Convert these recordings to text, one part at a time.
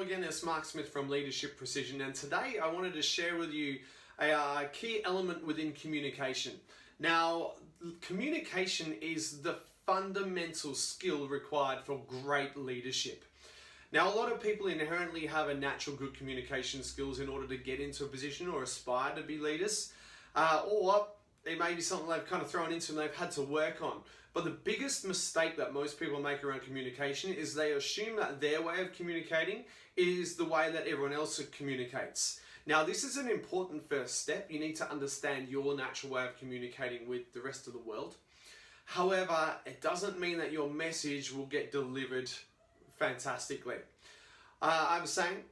again, it's Mark Smith from Leadership Precision, and today I wanted to share with you a key element within communication. Now, communication is the fundamental skill required for great leadership. Now, a lot of people inherently have a natural good communication skills in order to get into a position or aspire to be leaders, or it may be something they've kind of thrown into and they've had to work on. But the biggest mistake that most people make around communication is they assume that their way of communicating is the way that everyone else communicates. Now, this is an important first step. You need to understand your natural way of communicating with the rest of the world. However, it doesn't mean that your message will get delivered fantastically. I was saying,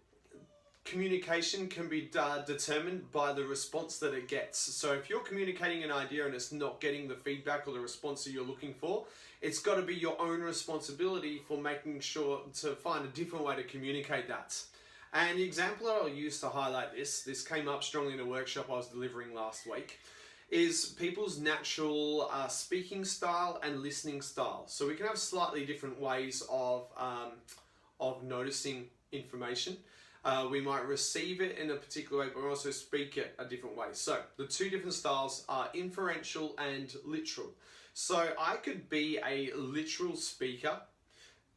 communication can be determined by the response that it gets. So if you're communicating an idea and it's not getting the feedback or the response that you're looking for, it's got to be your own responsibility for making sure to find a different way to communicate that. And the example that I'll use to highlight this came up strongly in a workshop I was delivering last week, is people's natural speaking style and listening style. So we can have slightly different ways of noticing information. We might receive it in a particular way, but we also speak it a different way. So the two different styles are inferential and literal. So I could be a literal speaker,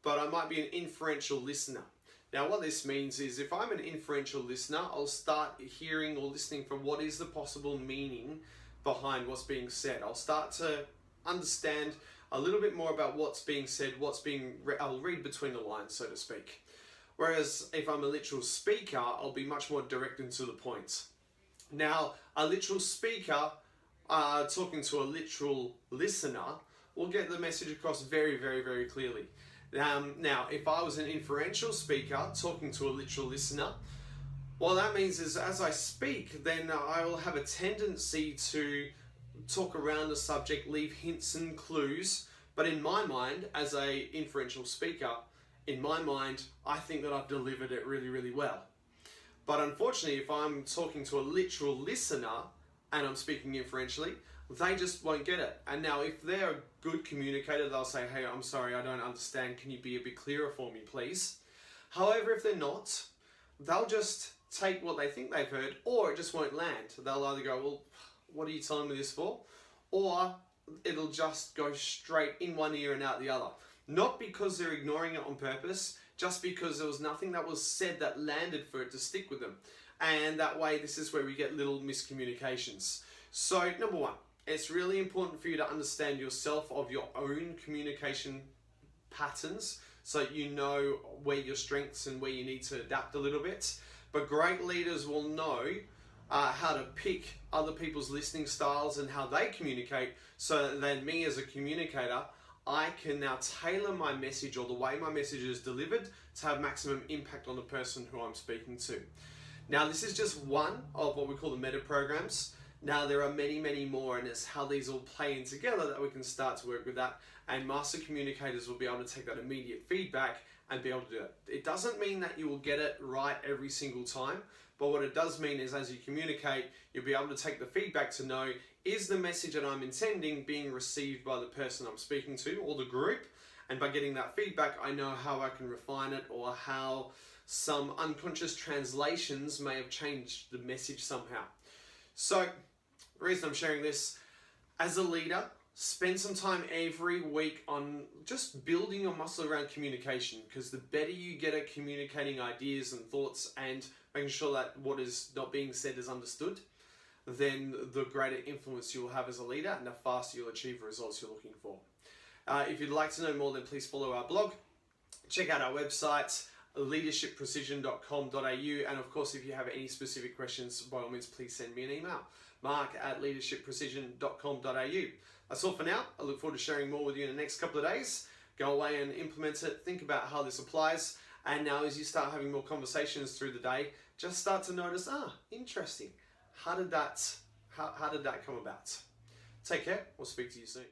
but I might be an inferential listener. Now what this means is if I'm an inferential listener, I'll start hearing or listening for what is the possible meaning behind what's being said. I'll start to understand a little bit more about what's being said, I'll read between the lines, so to speak. Whereas if I'm a literal speaker, I'll be much more direct and to the point. Now, a literal speaker talking to a literal listener will get the message across very, very, very clearly. Now, if I was an inferential speaker talking to a literal listener, what that means is as I speak, then I will have a tendency to talk around the subject, leave hints and clues. But in my mind, as a inferential speaker, in my mind, I think that I've delivered it really, really well. But unfortunately, if I'm talking to a literal listener and I'm speaking inferentially, they just won't get it. And now if they're a good communicator, they'll say, hey, I'm sorry, I don't understand. Can you be a bit clearer for me, please? However, if they're not, they'll just take what they think they've heard, or it just won't land. They'll either go, well, what are you telling me this for? Or it'll just go straight in one ear and out the other. Not because they're ignoring it on purpose, just because there was nothing that was said that landed for it to stick with them. And that way, this is where we get little miscommunications. So, number one, it's really important for you to understand yourself of your own communication patterns so you know where your strengths and where you need to adapt a little bit. But great leaders will know how to pick other people's listening styles and how they communicate, so that then me as a communicator, I can now tailor my message or the way my message is delivered to have maximum impact on the person who I'm speaking to. Now, this is just one of what we call the meta programs. Now, there are many, many more, and it's how these all play in together that we can start to work with that. And master communicators will be able to take that immediate feedback and be able to do it. It doesn't mean that you will get it right every single time, but what it does mean is as you communicate, you'll be able to take the feedback to know, is the message that I'm intending being received by the person I'm speaking to or the group? And by getting that feedback, I know how I can refine it or how some unconscious translations may have changed the message somehow. So, the reason I'm sharing this, as a leader, spend some time every week on just building your muscle around communication, because the better you get at communicating ideas and thoughts and making sure that what is not being said is understood, then the greater influence you will have as a leader and the faster you'll achieve the results you're looking for. If you'd like to know more, then please follow our blog, check out our website, leadershipprecision.com.au, and of course, if you have any specific questions, by all means, please send me an email, mark@leadershipprecision.com.au. That's all for now. I look forward to sharing more with you in the next couple of days. Go away and implement it, think about how this applies, and now as you start having more conversations through the day, just start to notice, interesting, how did that come about? Take care, we'll speak to you soon.